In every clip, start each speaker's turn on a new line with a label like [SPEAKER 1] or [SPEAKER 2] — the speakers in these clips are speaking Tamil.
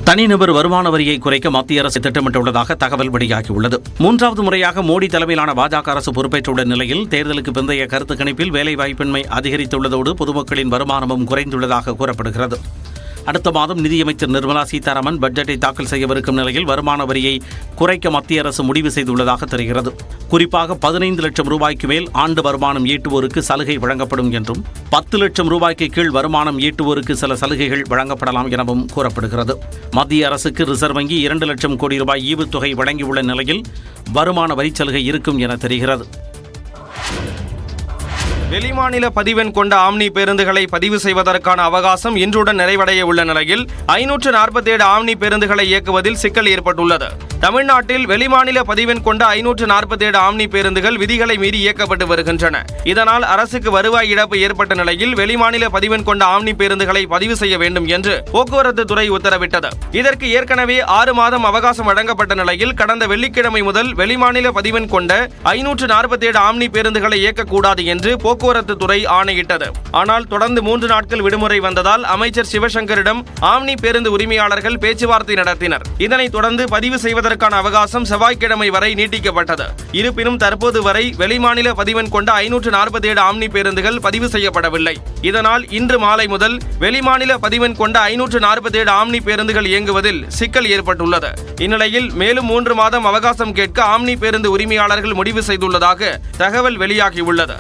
[SPEAKER 1] தனிநபர் வருமான வரியை குறைக்க மத்திய அரசு திட்டமிட்டுள்ளதாக தகவல் வெளியாகியுள்ளது. மூன்றாவது முறையாக மோடி தலைமையிலான பாஜக அரசு பொறுப்பேற்றுள்ள நிலையில் தேர்தலுக்கு பிந்தைய கருத்து கணிப்பில் வேலைவாய்ப்பின்மை அதிகரித்துள்ளதோடு பொதுமக்களின் வருமானமும் குறைந்துள்ளதாக கூறப்படுகிறது. அடுத்த மாதம் நிதியமைச்சர் நிர்மலா சீதாராமன் பட்ஜெட்டை தாக்கல் செய்யவிருக்கும் நிலையில் வருமான வரியை குறைக்க மத்திய அரசு முடிவு செய்துள்ளதாக தெரிகிறது. குறிப்பாக 15 லட்சம் ரூபாய்க்கு மேல் ஆண்டு வருமானம் ஈட்டுவோருக்கு சலுகை வழங்கப்படும் என்றும் 10 லட்சம் ரூபாய்க்கு கீழ் வருமானம் ஈட்டுவோருக்கு சில சலுகைகள் வழங்கப்படலாம் எனவும் கூறப்படுகிறது. மத்திய அரசுக்கு ரிசர்வ் வங்கி 2 லட்சம் கோடி ரூபாய் ஈவுத்தொகை வழங்கியுள்ள நிலையில் வருமான வரி சலுகை இருக்கும் என தெரிகிறது.
[SPEAKER 2] வெளிமாநில பதிவெண் கொண்ட ஆம்னி பேருந்துகளை பதிவு செய்வதற்கான அவகாசம் இன்றுடன் நிறைவடைய உள்ள நிலையில் 547 ஆம்னி பேருந்துகளை இயக்குவதில் சிக்கல் ஏற்பட்டுள்ளது. தமிழ்நாட்டில் வெளிமாநில பதிவெண் கொண்ட 547 ஆம்னி பேருந்துகள் விதிகளை மீறி இயக்கப்பட்டு வருகின்றன. இதனால் அரசுக்கு வருவாய் இழப்பு ஏற்பட்ட நிலையில் வெளிமாநில பதிவெண் கொண்ட ஆம்னி பேருந்துகளை பதிவு செய்ய வேண்டும் என்று போக்குவரத்து துறை உத்தரவிட்டது. இதற்கு ஏற்கனவே 6 மாதம் அவகாசம் வழங்கப்பட்ட நிலையில் கடந்த வெள்ளிக்கிழமை முதல் வெளிமாநில பதிவெண் கொண்ட 547 ஆம்னி பேருந்துகளை இயக்கக்கூடாது என்று போக்குவரத்து துறை ஆணையிட்டது. ஆனால் தொடர்ந்து 3 நாட்கள் விடுமுறை வந்ததால் அமைச்சர் சிவசங்கரிடம் ஆம்னி பேருந்து உரிமையாளர்கள் பேச்சுவார்த்தை நடத்தினர். இதனைத் தொடர்ந்து பதிவு செய்வதற்கான அவகாசம் செவ்வாய்க்கிழமை வரை நீட்டிக்கப்பட்டது. இருப்பினும் தற்போது வரை வெளிமாநில பதிவெண் கொண்ட 547 ஆம்னி பேருந்துகள் பதிவு செய்யப்படவில்லை. இதனால் இன்று மாலை முதல் வெளிமாநில பதிவெண் கொண்ட 547 ஆம்னி பேருந்துகள் இயங்குவதில் சிக்கல் ஏற்பட்டுள்ளது. இந்நிலையில் மேலும் 3 மாதம் அவகாசம் கேட்க ஆம்னி பேருந்து உரிமையாளர்கள் முடிவு செய்துள்ளதாக தகவல் வெளியாகியுள்ளது.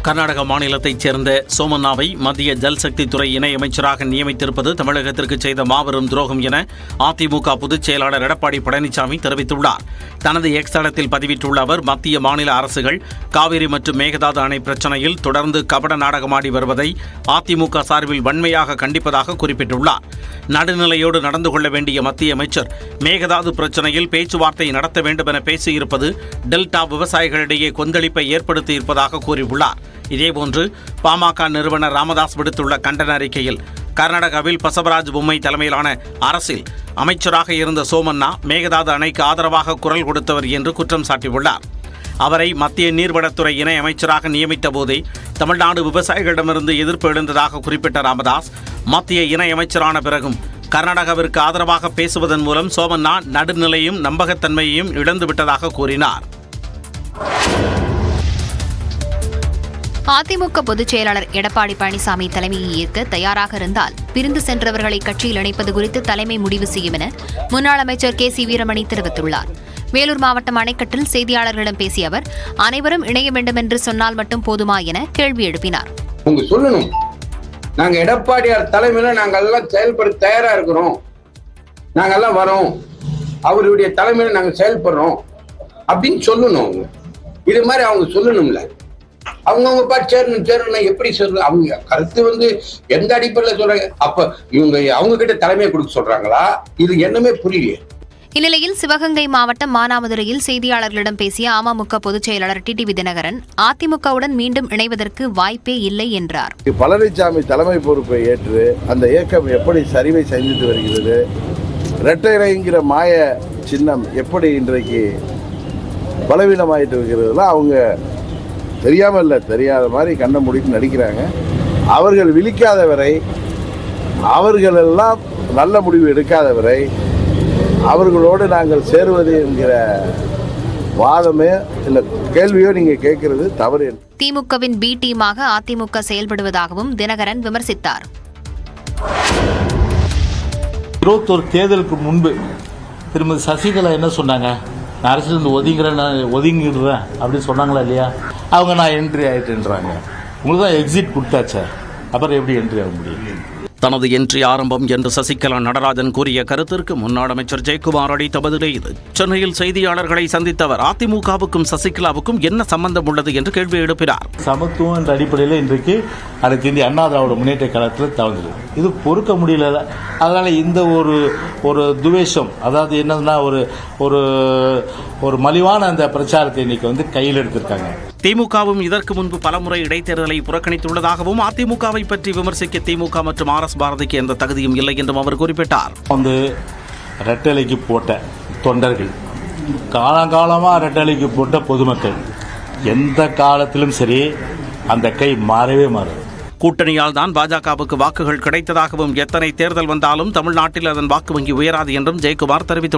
[SPEAKER 1] கர்நாடக மாநிலத்தைச் சேர்ந்த சோமண்ணாவை மத்திய ஜல்சக்தி துறை இணையமைச்சராக நியமித்திருப்பது தமிழகத்திற்கு செய்த மாபெரும் துரோகம் என அதிமுக பொதுச் செயலாளர் எடப்பாடி பழனிசாமி தெரிவித்துள்ளார். தனது எக்ஸ் தளத்தில் பதிவிட்டுள்ள அவர், மத்திய மாநில அரசுகள் காவிரி மற்றும் மேகதாது அணை பிரச்சினையில் தொடர்ந்து கபட நாடகமாடி வருவதை அதிமுக சார்பில் வன்மையாக கண்டிப்பதாக குறிப்பிட்டுள்ளார். நடுநிலையோடு நடந்து கொள்ள வேண்டிய மத்திய அமைச்சர் மேகதாது பிரச்சினையில் பேச்சுவார்த்தை நடத்த வேண்டும் என பேசியிருப்பது டெல்டா விவசாயிகளிடையே கொந்தளிப்பை ஏற்படுத்தியிருப்பதாக கூறியுள்ளார். இதேபோன்று பாமக நிறுவனர் ராமதாஸ் விடுத்துள்ள கண்டன அறிக்கையில், கர்நாடகாவில் பசவராஜ் பொம்மை தலைமையிலான அரசில் அமைச்சராக இருந்த சோமண்ணா மேகதாது அணைக்கு ஆதரவாக குரல் கொடுத்தவர் என்று குற்றம் சாட்டியுள்ளார். அவரை மத்திய நீர்வளத்துறை இணை அமைச்சராக நியமித்த போதே தமிழ்நாடு விவசாயிகளிடமிருந்து எதிர்ப்பு எழுந்ததாக குறிப்பிட்ட ராமதாஸ், மத்திய இணை அமைச்சரான பிறகும் கர்நாடகாவிற்கு ஆதரவாக பேசுவதன் மூலம் சோமண்ணா நடுநிலையும் நம்பகத்தன்மையையும் இழந்துவிட்டதாக கூறினார்.
[SPEAKER 3] அதிமுக பொதுச் செயலாளர் எடப்பாடி பழனிசாமி தலைமையை ஏற்க தயாராக இருந்தால் பிரிந்து சென்றவர்களை கட்சியில் இணைப்பது குறித்து தலைமை முடிவு செய்யும் என முன்னாள் அமைச்சர் கே சி வீரமணி தெரிவித்துள்ளார். வேலூர் மாவட்டம் அணைக்கட்டில் செய்தியாளர்களிடம் பேசிய அவர், அனைவரும் இணைய வேண்டும் என்று சொன்னால் மட்டும் போதுமா என கேள்வி எழுப்பினார்.
[SPEAKER 4] சொல்லணும், நாங்க எடப்பாடியார் தலைமையில நாங்க எல்லாம் செயல்பட தயாரா இருக்கிறோம், நாங்க எல்லாம் வரோம், அவருடைய தலைமையில நாங்க செயல்படுறோம் அப்படின்னு சொல்லணும். இது மாதிரி அவங்க சொல்லணும்ல. அவங்க பாட்டு சேரணும் எப்படி சொல்ற? அவங்க கருத்து எந்த அடிப்படையில் சொல்றாங்க? அப்ப இவங்க அவங்க கிட்ட தலைமையை கொடுக்க சொல்றாங்களா? இது என்னமே புரியல.
[SPEAKER 3] இந்நிலையில் சிவகங்கை மாவட்டம் மானாமதுரையில் செய்தியாளர்களிடம் பேசிய அமமுக பொதுச் செயலாளர் டிடிவி தினகரன், அதிமுகவுடன் மீண்டும் இணைவதற்கு வாய்ப்பே இல்லை என்றார்.
[SPEAKER 5] பழனிசாமி தலைமை பொறுப்பை ஏற்று அந்த இயக்கம் எப்படி சரிவை சந்தித்து வருகிறது, இரட்டை இலைங்கிற மாய சின்னம் எப்படி இன்றைக்கு பலவீனமாயிட்டு இருக்கிறதுலாம் அவங்க தெரியாமல் இல்லை, தெரியாத மாதிரி கண்ண முடித்து நடிக்கிறாங்க. அவர்கள் விழிக்காத வரை, அவர்களெல்லாம் நல்ல முடிவு எடுக்காத வரை அவர்களோடு நாங்கள் சேருவது என்கிற வாதமே இல்லை, கேள்வியோ நீங்க கேட்கிறது தவறு.
[SPEAKER 3] திமுகவின் பி டீமாக அதிமுக செயல்படுவதாகவும் தினகரன் விமர்சித்தார்.
[SPEAKER 6] 21 தேர்தலுக்கு முன்பு திருமதி சசிகலா என்ன சொன்னாங்க? நான் அரசியல் ஒதுங்கிடுறேன் அப்படின்னு சொன்னாங்களா இல்லையா? அவங்க நான் என்ட்ரி ஆயிட்டுன்றாங்க. உங்களுக்கு தான் எக்ஸிட் கொடுத்தாச்சா, அப்புறம் எப்படி என்ட்ரி ஆக முடியும்?
[SPEAKER 1] தனது என்ட்ரி ஆரம்பம் என்று சசிகலா நடராஜன் கூறிய கருத்திற்கு முன்னாள் அமைச்சர் ஜெயக்குமார் அளித்த பதிலே இது. சென்னையில் செய்தியாளர்களை சந்தித்தவர், அதிமுகவுக்கும் சசிகலாவுக்கும் என்ன சம்பந்தம் உள்ளது என்று கேள்வி எழுப்பினார்.
[SPEAKER 6] சமத்துவம் என்ற அடிப்படையில் இன்றைக்கு அனைத்து இந்திய அண்ணா திராவிட முன்னேற்ற கழகத்தில் தவறுது. இது பொறுக்க முடியல. அதனால இந்த ஒரு துவேஷம், அதாவது என்னன்னா ஒரு மலிவான அந்த பிரச்சாரத்தை இன்னைக்கு கையில் எடுத்திருக்காங்க.
[SPEAKER 1] திமுகவும் இதற்கு முன்பு பலமுறை இடைத்தேர்தலை புறக்கணித்துள்ளதாகவும், அதிமுகவை பற்றி விமர்சிக்க திமுக மற்றும் RS பாரதிக்கு எந்த தகுதியும் இல்லை என்றும் அவர் குறிப்பிட்டார்.
[SPEAKER 6] ரெட்டலைக்கு போட்ட தொண்டர்கள், காலங்காலமாக ரெட்டலைக்கு போட்ட பொதுமக்கள், எந்த காலத்திலும் சரி அந்த கை மாறவே மாறாது.
[SPEAKER 1] கூட்டணியால் தான் பாஜகவுக்கு வாக்குகள் கிடைத்ததாகவும் எத்தனை தேர்தல் வந்தாலும் தமிழ்நாட்டில் அதன் வாக்கு வங்கி உயராது என்றும் ஜெயக்குமார் தெரிவித்துள்ளார்.